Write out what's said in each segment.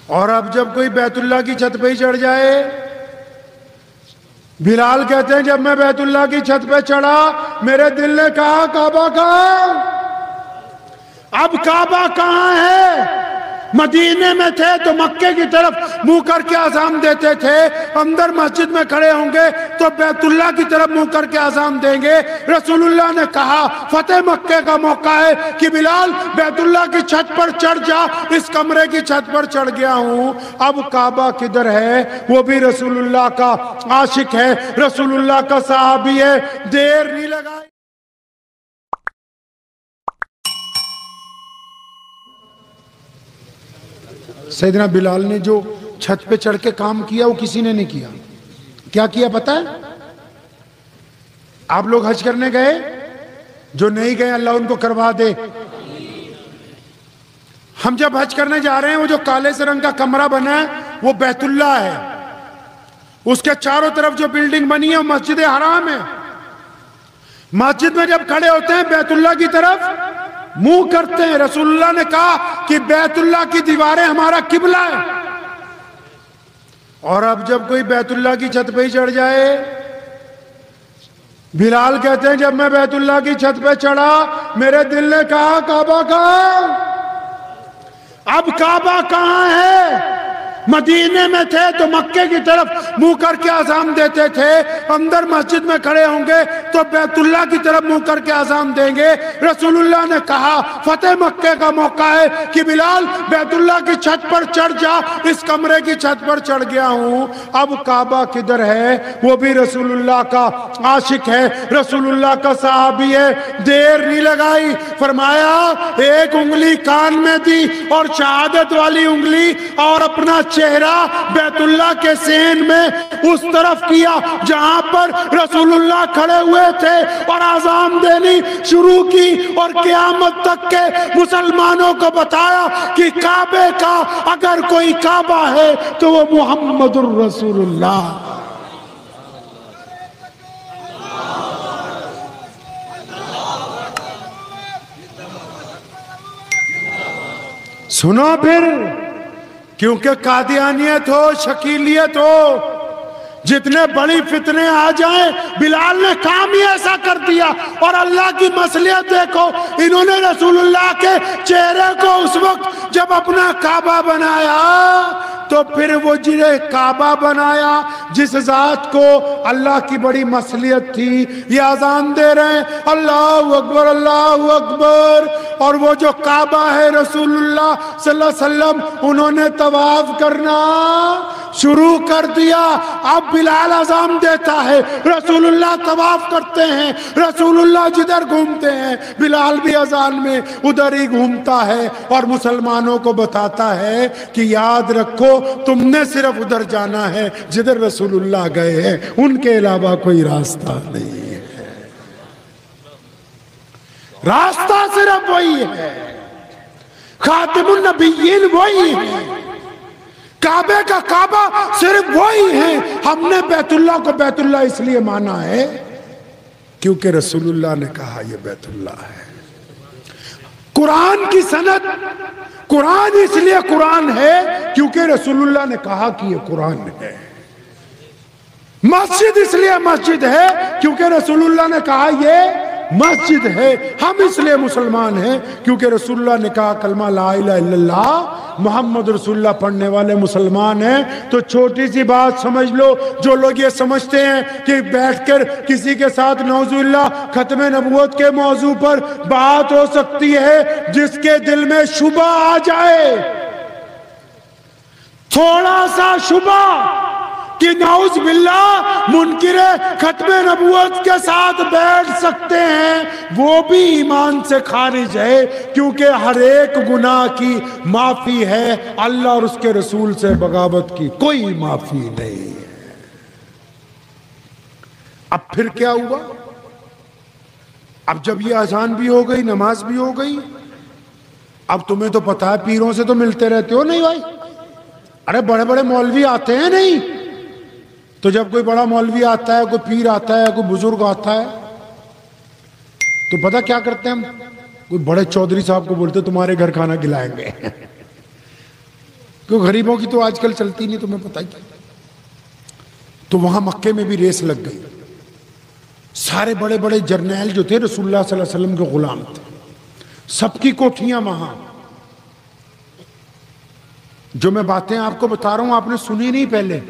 और अब जब कोई बैतुल्लाह की छत पे ही चढ़ जाए, बिलाल कहते हैं जब मैं बैतुल्लाह की छत पे चढ़ा मेरे दिल ने कहा काबा कहां? अब काबा कहां है? मदीने में थे तो मक्के की तरफ मुंह करके आज़ान देते थे, अंदर मस्जिद में खड़े होंगे तो बैतुल्लाह की तरफ मुंह करके आज़ान देंगे। रसूलुल्लाह ने कहा फतेह मक्के का मौका है कि बिलाल बैतुल्लाह की छत पर चढ़ जा। इस कमरे की छत पर चढ़ गया हूं, अब काबा किधर है? वो भी रसूलुल्लाह का आशिक है, रसूलुल्लाह का सहाबी है। देर नहीं लगाई। सैयदना बिलाल ने जो छत पे चढ़ के काम किया वो किसी ने नहीं किया। क्या किया पता है? आप लोग हज करने गए? जो नहीं गए अल्लाह उनको करवा दे। हम जब हज करने जा रहे हैं, वो जो काले से रंग का कमरा बना है वो बैतुल्लाह है। उसके चारों तरफ जो बिल्डिंग बनी है वो मस्जिद हराम है। मस्जिद में जब खड़े होते हैं बैतुल्लाह की तरफ मुंह करते हैं। रसूलुल्लाह ने कहा कि बैतुल्लाह की दीवारें हमारा किबला है। और अब जब कोई बैतुल्लाह की छत पे ही चढ़ जाए, बिलाल कहते हैं जब मैं बैतुल्लाह की छत पे चढ़ा मेरे दिल ने कहा काबा कहां? अब काबा कहां है? मदीने में थे तो मक्के की तरफ मुंह करके आज़ान देते थे, अंदर मस्जिद में खड़े होंगे तो बैतुल्लाह की तरफ मुंह करके आज़ान देंगे। रसूलुल्लाह ने कहा फतेह मक्के का मौका है कि बिलाल बैतुल्लाह की छत पर चढ़ जा। इस कमरे की छत पर चढ़ गया हूं, अब काबा किधर है? वो भी रसूलुल्लाह का आशिक है, रसूलुल्लाह का सहाबी है। देर नहीं लगाई, फरमाया एक उंगली कान में दी और शहादत वाली उंगली और अपना चेहरा बैतुल्लाह के सेन में उस तरफ किया जहां पर रसूलुल्लाह खड़े हुए थे और आज़ान देनी शुरू की। और क़यामत तक के मुसलमानों को बताया कि काबे का अगर कोई काबा है तो वो मुहम्मदुर रसूलुल्लाह। सुनो फिर, क्योंकि कादियानियत हो, शकीलियत हो, जितने बड़ी फितने आ जाएं, बिलाल ने काम ही ऐसा कर दिया। और अल्लाह की मसलियत देखो, इन्होंने रसूलुल्लाह के चेहरे को उस वक्त जब अपना काबा बनाया तो फिर वो जिन्हें काबा बनाया, जिस जात को अल्लाह की बड़ी मसलियत थी, ये आज़ान दे रहे हैं अल्लाहु अकबर अल्लाहु अकबर। और वो जो काबा है रसूलुल्लाह सल्लल्लाहु अलैहि वसल्लम, उन्होंने तवाफ करना शुरू कर दिया। अब बिलाल आज़ान देता है, रसूलुल्लाह तवाफ करते हैं, रसूलुल्लाह जिधर घूमते हैं बिलाल भी अज़ान में उधर ही घूमता है और मुसलमानों को बताता है कि याद रखो तुमने सिर्फ उधर जाना है जिधर रसूलुल्लाह गए हैं, उनके अलावा कोई रास्ता नहीं है। रास्ता सिर्फ वही है, खातिमुन नबिय्यीन वही है, काबे का काबा सिर्फ वही है। हमने बैतुल्लाह को बैतुल्लाह इसलिए माना है क्योंकि रसूलुल्लाह ने कहा यह बैतुल्लाह है। कुरान की सनद, कुरान इसलिए कुरान है क्योंकि रसूलुल्लाह ने कहा कि यह कुरान है। मस्जिद इसलिए मस्जिद है क्योंकि रसूलुल्लाह ने कहा यह मस्जिद है। हम इसलिए मुसलमान हैं क्योंकि रसूलुल्लाह ने कहा कलमा ला इलाहा इल्लल्लाह मोहम्मद रसूलुल्लाह पढ़ने वाले मुसलमान हैं। तो छोटी सी बात समझ लो, जो लोग ये समझते हैं कि बैठकर किसी के साथ नौजुबिल्लाह खत्म नबूवत के मौजू पर बात हो सकती है, जिसके दिल में शुबा आ जाए, थोड़ा सा शुबा कि नाउज बिल्लाह मुनकिरे खत्मे नबूवत के साथ बैठ सकते हैं, वो भी ईमान से खारिज है। क्योंकि हर एक गुनाह की माफी है, अल्लाह और उसके रसूल से बगावत की कोई माफी नहीं है। अब फिर क्या हुआ? अब जब ये अजान भी हो गई, नमाज भी हो गई, अब तुम्हें तो पता है पीरों से तो मिलते रहते हो नहीं भाई? अरे बड़े बड़े मौलवी आते हैं नहीं? तो जब कोई बड़ा मौलवी आता है, कोई पीर आता है, कोई बुजुर्ग आता है, तो पता क्या करते हैं हम? कोई बड़े चौधरी साहब को बोलते तुम्हारे घर खाना खिलाएंगे। क्योंकि गरीबों की तो आजकल चलती नहीं, तुम्हें पता ही। तो वहां मक्के में भी रेस लग गई। सारे बड़े बड़े जर्नैल जो थे रसूलुल्लाह सल्लल्लाहु अलैहि वसल्लम के गुलाम थे, सबकी कोठियां वहां। जो मैं बातें आपको बता रहा हूं आपने सुनी नहीं पहले,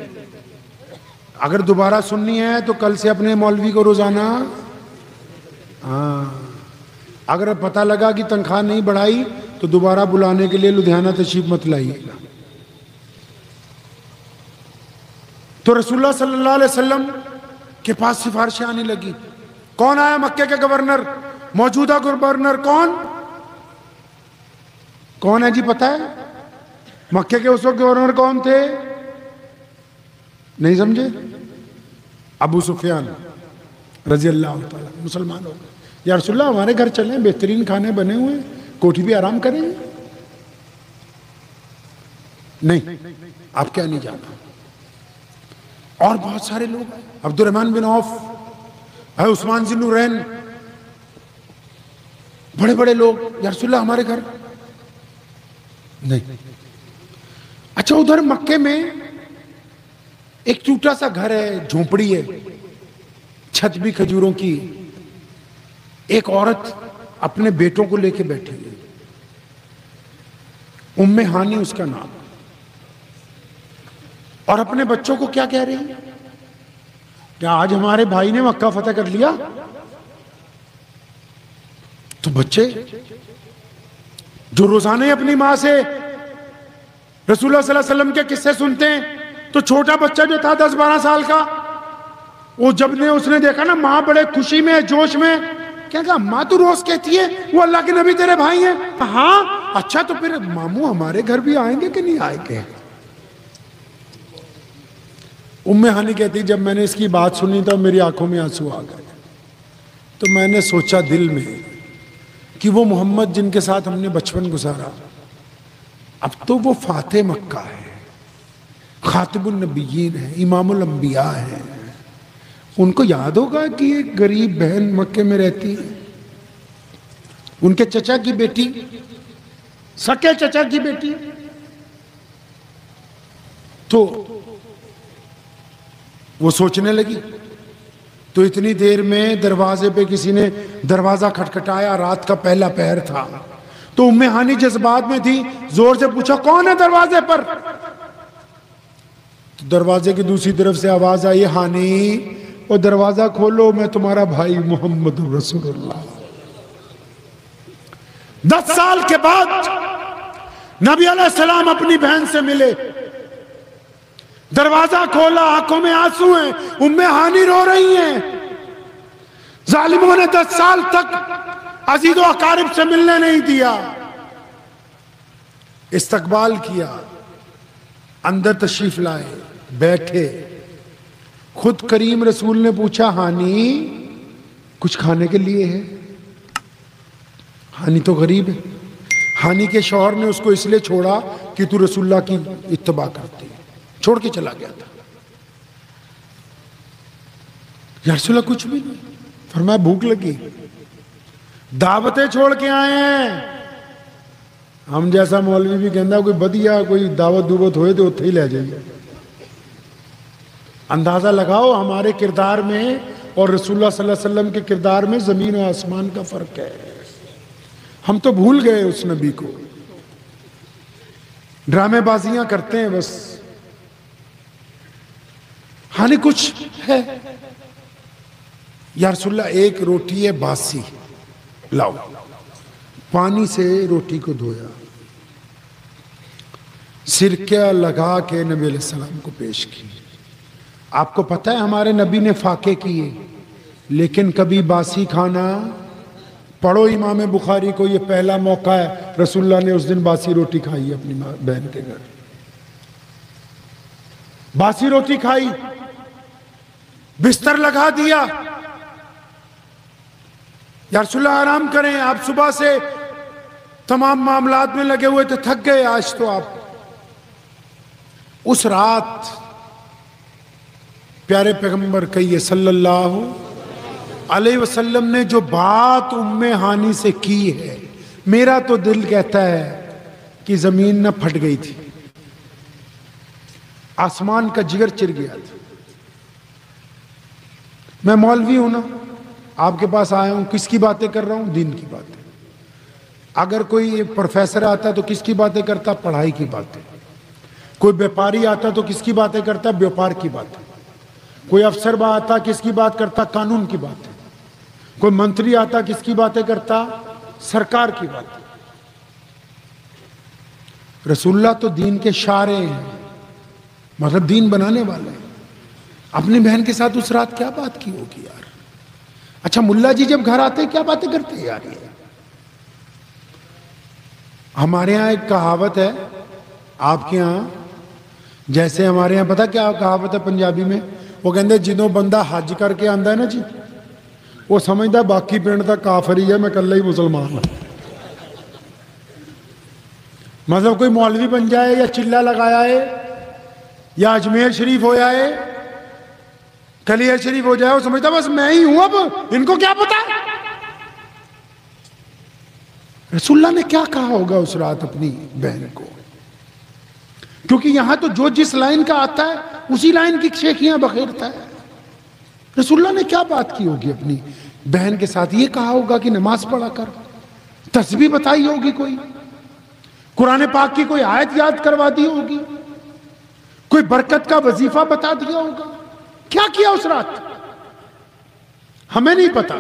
अगर दोबारा सुननी है तो कल से अपने मौलवी को रोजाना, अगर पता लगा कि तनख्वाह नहीं बढ़ाई तो दोबारा बुलाने के लिए लुधियाना तशरीफ मत लाइएगा। तो रसूलुल्लाह सल्लल्लाहु अलैहि वसल्लम के पास सिफारिशें आने लगी। कौन आया? मक्के के गवर्नर, मौजूदा गवर्नर कौन है जी? पता है मक्के के उस वक्त गवर्नर कौन थे? नहीं समझे? अबू सुफियान रजी अल्लाह ताला, मुसलमान हो गए। या रसूलुल्लाह हमारे घर चलें, बेहतरीन खाने बने हुए, कोठी भी आराम करेंगे। नहीं, आप क्या नहीं जाना। और बहुत सारे लोग, अब्दुर्रहमान बिन औफ है, उस्मान ज़िन्नुरैन, बड़े बड़े लोग। या रसूलुल्लाह हमारे घर नहीं। अच्छा, उधर मक्के में एक टूटा सा घर है, झोपड़ी है, छत भी खजूरों की। एक औरत अपने बेटों को लेके बैठी हुई, उम्मे हानी उसका नाम, और अपने बच्चों को क्या कह रही है? क्या आज हमारे भाई ने मक्का फतेह कर लिया? तो बच्चे जो रोजाना अपनी मां से रसूलुल्लाह सल्लल्लाहु अलैहि वसल्लम के किस्से सुनते हैं, तो छोटा बच्चा जो था 10-12 साल का, वो जब ने उसने देखा ना मां बड़े खुशी में, जोश में, क्या कहा? मां तू रोज कहती है वो अल्लाह के नबी तेरे भाई हैं। हाँ, अच्छा तो फिर मामू हमारे घर भी आएंगे कि नहीं आएंगे? उम्मे हानी कहती जब मैंने इसकी बात सुनी तो मेरी आंखों में आंसू आ गए। तो मैंने सोचा दिल में कि वो मोहम्मद जिनके साथ हमने बचपन गुजारा, अब तो वो फाते मक्का है, खातिबुन नबिय्यीन है, इमामुल अंबिया है। उनको याद होगा कि एक गरीब बहन मक्के में रहती है, उनके चचा की बेटी, सके चचा की बेटी। तो वो सोचने लगी। तो इतनी देर में दरवाजे पे किसी ने दरवाजा खटखटाया, रात का पहला पहर था। तो उम्मे हानी जज्बात में थी, जोर से पूछा कौन है दरवाजे पर? तो दरवाजे की दूसरी तरफ से आवाज आई, हानी वो दरवाजा खोलो, मैं तुम्हारा भाई मोहम्मद रसूलुल्लाह। 10 साल के बाद नबी अलैहिस्सलाम अपनी बहन से मिले, दरवाजा खोला, आंखों में आंसू हैं, उम्मे हानी रो रही हैं। जालिमों ने 10 साल तक अजीज़ो अकारिब से मिलने नहीं दिया। इस्तकबाल किया, अंदर तशरीफ लाए, बैठे। खुद करीम रसूल ने पूछा, हानी कुछ खाने के लिए है? हानी तो गरीब है। हानी के शौहर ने उसको इसलिए छोड़ा कि तू रसूलुल्लाह की इत्तबा करती है, छोड़ के चला गया था। या रसूलुल्लाह कुछ भी नहीं, फरमाया भूख लगी, दावतें छोड़ के आए हैं। हम जैसा मौलवी भी कहता कोई बढ़िया कोई दावत दुवत होए तो उत्थे ही ले जाइए। अंदाजा लगाओ हमारे किरदार में और रसूलुल्लाह सल्लल्लाहु अलैहि वसल्लम के किरदार में जमीन और आसमान का फर्क है। हम तो भूल गए उस नबी को, ड्रामेबाजियां करते हैं बस। हानि कुछ है? या रसूलुल्लाह एक रोटी है बासी, लाओ। पानी से रोटी को धोया, सिरका लगा के नबी अलैहि सलाम को पेश की। आपको पता है हमारे नबी ने फाके किए, लेकिन कभी बासी खाना। पढ़ो इमाम बुखारी को, ये पहला मौका है रसूलुल्लाह ने उस दिन बासी रोटी खाई अपनी बहन के घर। बासी रोटी खाई, बिस्तर लगा दिया, या रसूलुल्लाह आराम करें, आप सुबह से तमाम मामलात में लगे हुए थे, थक गए आज तो आप। उस रात प्यारे पैगंबर कहिए सल्लल्लाहु अलैहि वसल्लम ने जो बात उम्मे हानी से की है, मेरा तो दिल कहता है कि जमीन न फट गई थी। आसमान का जिगर चिर गया था। मैं मौलवी हूं ना, आपके पास आया हूं, किसकी बातें कर रहा हूं? दीन की बातें। अगर कोई प्रोफेसर आता तो किसकी बातें करता? पढ़ाई की बातें। कोई व्यापारी आता तो किसकी बातें करता? व्यापार की बातें। कोई अफसर आता किसकी बात करता? कानून की बातें। कोई मंत्री आता किसकी बातें करता? सरकार की बातें। रसूलुल्लाह तो दीन के शारे हैं, मतलब दीन बनाने वाले हैं। अपनी बहन के साथ उस रात क्या बात की होगी यार? अच्छा, मुल्ला जी जब घर आते क्या बातें करते हैं यार? ये हमारे यहां एक कहावत है, आपके यहां जैसे हमारे यहां पता क्या कहावत है पंजाबी में? वो कहते जिदों बंदा हज करके आंदा है ना जी, वो समझदा बाकी पिंड दा काफर ही है, मैं कल्ला ही मुसलमान हूं। मतलब कोई मौलवी बन जाए या चिल्ला लगाया है या अजमेर शरीफ हो जाए, कलिया शरीफ हो जाए, वो समझता बस मैं ही हूं, अब इनको क्या पता। रसूलुल्लाह ने क्या कहा होगा उस रात अपनी बहन को? क्योंकि यहां तो जो जिस लाइन का आता है उसी लाइन की शेखियां बखेरता है। रसूलुल्लाह ने क्या बात की होगी अपनी बहन के साथ? ये कहा होगा कि नमाज पढ़ा कर, तस्बीह बताई होगी, कोई कुरान पाक की कोई आयत याद करवा दी होगी, कोई बरकत का वजीफा बता दिया होगा। क्या किया उस रात हमें नहीं पता।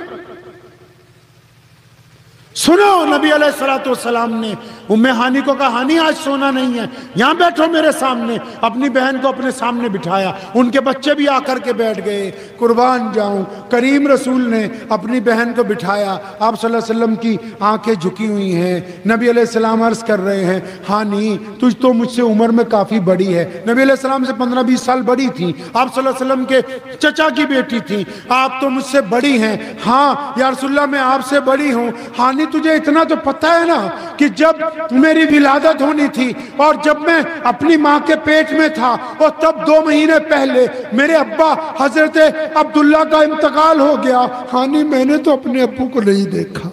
सुनो, नबी अलैहिस्सलाम ने उम्मे हानी को कहा, हानी आज सोना नहीं है, यहां बैठो मेरे सामने। अपनी बहन को अपने सामने बिठाया, उनके बच्चे भी आकर के बैठ गए। कुर्बान जाऊं, करीम रसूल ने अपनी बहन को बिठाया। आप सल्लल्लाहु अलैहि वसल्लम की आंखें झुकी हुई हैं। नबी अलैहिस्सलाम अर्ज कर रहे हैं, हानी तुझ तो मुझसे उम्र में काफी बड़ी है। नबी अलैहिस्सलाम से 15-20 साल बड़ी थी। आप सल्लल्लाहु अलैहि वसल्लम के चचा की बेटी थी। आप तो मुझसे बड़ी हैं। हाँ या रसूलल्लाह, मैं आपसे बड़ी हूं। हानी तुझे इतना तो पता है ना कि जब मेरी विलादत होनी थी और जब मैं अपनी मां के पेट में था और तब 2 महीने पहले मेरे अब्बा हजरत अब्दुल्ला का इंतकाल हो गया। हानी मैंने तो अपने अब्बू को नहीं देखा,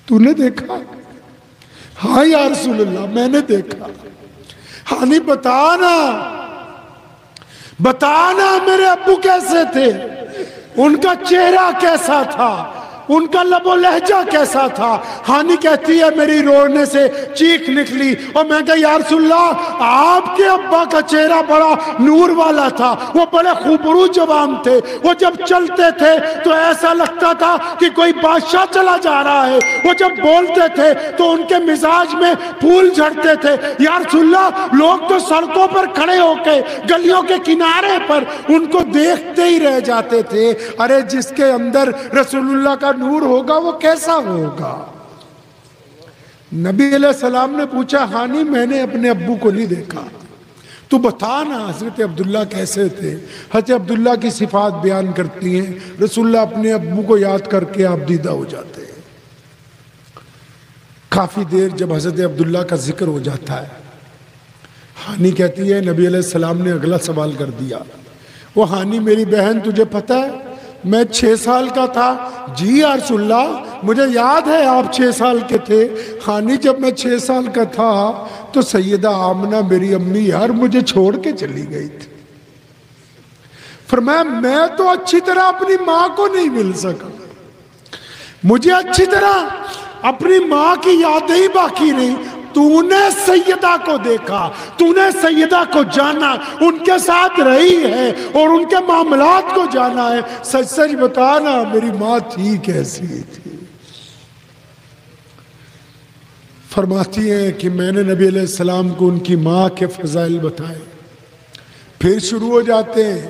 तूने देखा? हाँ या रसूलल्लाह, मैंने देखा। हानी बताना मेरे अब्बू कैसे थे, उनका चेहरा कैसा था, उनका लबो लहजा कैसा था। हानी कहती है मेरी रोने से चीख निकली और मैं कहा या रसूलल्लाह, आपके अब्बा का चेहरा बड़ा नूर वाला था, वो बड़े खूबरू जवान थे, वो जब चलते थे तो ऐसा लगता था कि कोई बादशाह चला जा रहा है। वो जब बोलते थे तो उनके मिजाज में फूल झड़ते थे। या रसूलल्लाह, लोग तो सड़कों पर खड़े होके गलियों के किनारे पर उनको देखते ही रह जाते थे। अरे जिसके अंदर रसूलुल्लाह का नूर होगा वो कैसा होगा? नबी अलैहिस्सलाम ने पूछा, हानी मैंने अपने अब्बू को नहीं देखा, तू बता ना हजरत अब्दुल्ला कैसे थे। हजरत अब्दुल्ला की सिफात बयान करती हैं, रसूलुल्लाह अपने अब्बू को याद करके आप दीदा हो जाते हैं। काफी देर जब हजरत अब्दुल्ला का जिक्र हो जाता है, हानी कहती है नबी अलैहिस्सलाम ने अगला सवाल कर दिया, वो हानी मेरी बहन तुझे पता है मैं 6 साल का था? जी या रसूलल्लाह, मुझे याद है आप 6 साल के थे। हानी जब मैं 6 साल का था तो सैयदा आमना मेरी अम्मी यार मुझे छोड़ के चली गई थी। फरमाया मैं तो अच्छी तरह अपनी मां को नहीं मिल सका, मुझे अच्छी तरह अपनी मां की यादें ही बाकी नहीं। तूने सैयदा को देखा, तूने सैयदा को जाना, उनके साथ रही है और उनके मामलात को जाना है। सच सच बताना मेरी मां थी कैसी थी? फरमाती है कि मैंने नबी अलैहिस्सलाम को उनकी मां के फजाइल बताए। फिर शुरू हो जाते हैं,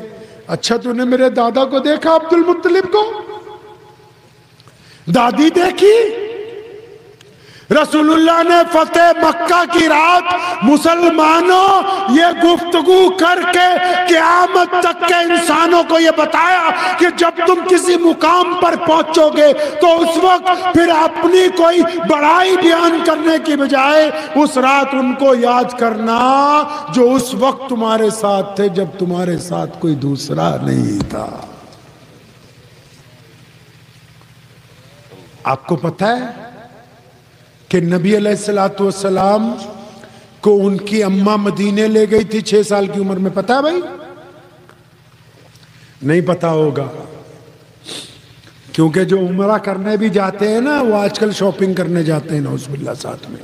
अच्छा तूने मेरे दादा को देखा अब्दुल मुत्तलिब को? दादी देखी? रसूलुल्लाह ने फतेह मक्का की रात मुसलमानों ये गुफ्तगू करके क़यामत तक के इंसानों को ये बताया कि जब तुम किसी मुकाम पर पहुंचोगे तो उस वक्त फिर अपनी कोई बड़ाई बयान करने की बजाय उस रात उनको याद करना जो उस वक्त तुम्हारे साथ थे जब तुम्हारे साथ कोई दूसरा नहीं था। आपको पता है कि नबी अलैहिस्सलातु वस्सलाम को उनकी अम्मा मदीने ले गई थी 6 साल की उम्र में? पता है भाई? नहीं पता होगा, क्योंकि जो उम्रा करने भी जाते हैं ना, वो आजकल शॉपिंग करने जाते हैं नौजुबिल्लाह साथ में।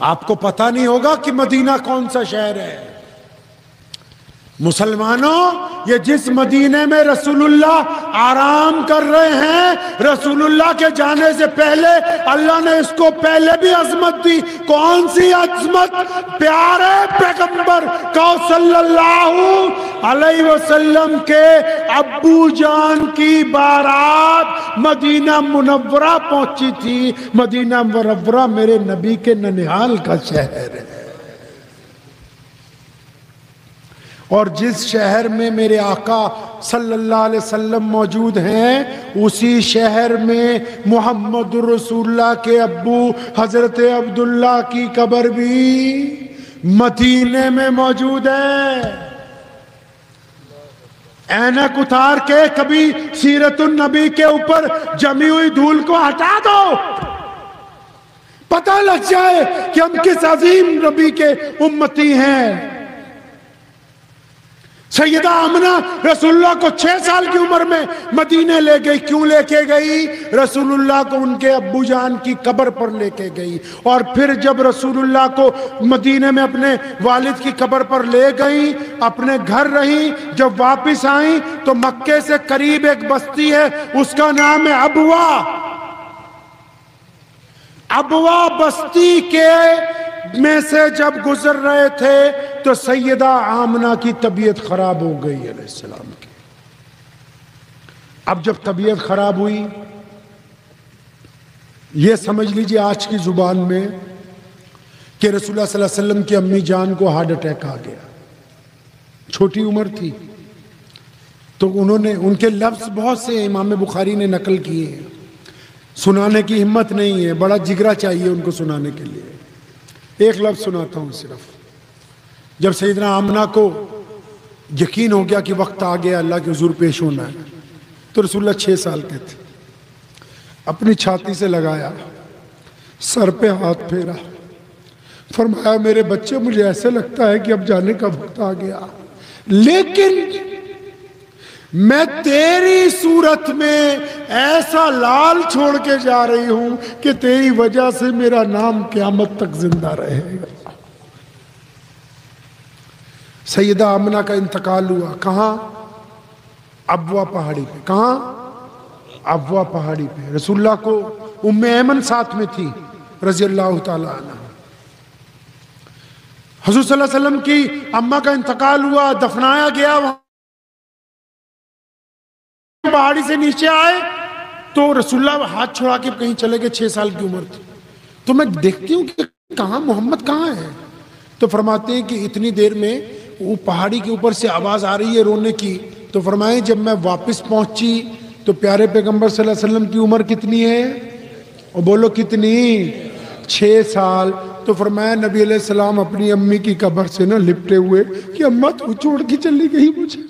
आपको पता नहीं होगा कि मदीना कौन सा शहर है। मुसलमानों, ये जिस मदीने में रसूलुल्लाह आराम कर रहे हैं, रसूलुल्लाह के जाने से पहले अल्लाह ने इसको पहले भी अजमत दी। कौन सी अजमत? प्यारे पैगंबर को सल्लल्लाहु अलैहि वसल्लम के अब्बू जान की बारात मदीना मुनव्वरा पहुंची थी। मदीना मुनव्वरा मेरे नबी के ननिहाल का शहर है, और जिस शहर में मेरे आका सल्लल्लाहु अलैहि वसल्लम मौजूद हैं, उसी शहर में मोहम्मद रसूलुल्लाह के अब्बू हजरत अब्दुल्ला की कब्र भी मदीने में मौजूद है। ऐनक उतार के कभी सीरतुन नबी के ऊपर जमी हुई धूल को हटा दो, पता लग जाए कि हम किस अजीम नबी के उम्मती हैं। सैयदा आमना रसूलुल्लाह को 6 साल की उम्र में मदीने ले गई। क्यों लेके गई? रसूलुल्लाह को उनके अब्बू जान की कब्र पर लेके गई। और फिर जब रसूलुल्लाह को मदीने में अपने वालिद की कब्र पर ले गई, अपने घर रही, जब वापस आई तो मक्के से करीब एक बस्ती है, उसका नाम है अबवा। अबवा बस्ती के में से जब गुजर रहे थे तो सैयदा आमना की तबीयत खराब हो गई अलैहिस्सलाम की। अब जब तबीयत खराब हुई, ये समझ लीजिए आज की जुबान में कि रसूलुल्लाह सल्लल्लाहु अलैहि वसल्लम की अम्मी जान को हार्ट अटैक आ गया। छोटी उम्र थी, तो उन्होंने, उनके लफ्ज बहुत से इमाम बुखारी ने नकल किए हैं, सुनाने की हिम्मत नहीं है, बड़ा जिगरा चाहिए उनको सुनाने के लिए। एक लफ्ज सुनाता हूं सिर्फ। जब सैयदना आमना को यकीन हो गया कि वक्त आ गया अल्लाह के हुजूर पेश होना है, तो रसूलुल्लाह 6 साल के थे, अपनी छाती से लगाया, सर पे हाथ फेरा, फरमाया मेरे बच्चे, मुझे ऐसे लगता है कि अब जाने का वक्त आ गया, लेकिन मैं तेरी सूरत में ऐसा लाल छोड़ के जा रही हूं कि तेरी वजह से मेरा नाम क़यामत तक जिंदा रहेगा। सैयदा आमना का इंतकाल हुआ। कहां? अबवा पहाड़ी पे। कहां? अबवा पहाड़ी पे। रसूलुल्लाह को उम्मे ऐमन साथ में थी रज़ियल्लाहु ताला अन्हा। हुज़ूर सल्लल्लाहु अलैहि वसल्लम की अम्मा का इंतकाल हुआ, दफनाया गया। वहां पहाड़ी से नीचे आए तो रसूलुल्लाह हाथ छुड़ा के कहीं चले गए। 6 साल की उम्र थी। तो मैं देखती हूँ कि कहाँ मोहम्मद कहाँ है, तो फरमाते हैं कि इतनी देर में वो पहाड़ी के ऊपर से आवाज आ रही है रोने की। तो फरमाए जब मैं वापस पहुंची तो प्यारे पैगंबर सल्लल्लाहु अलैहि वसल्लम की उम्र कितनी है? और बोलो कितनी? 6 साल। तो फरमाया नबी अलैहि सलाम अपनी अम्मी की कब्र से ना लिपटे हुए कि अम्मा तू छोड़ के चली गई मुझे।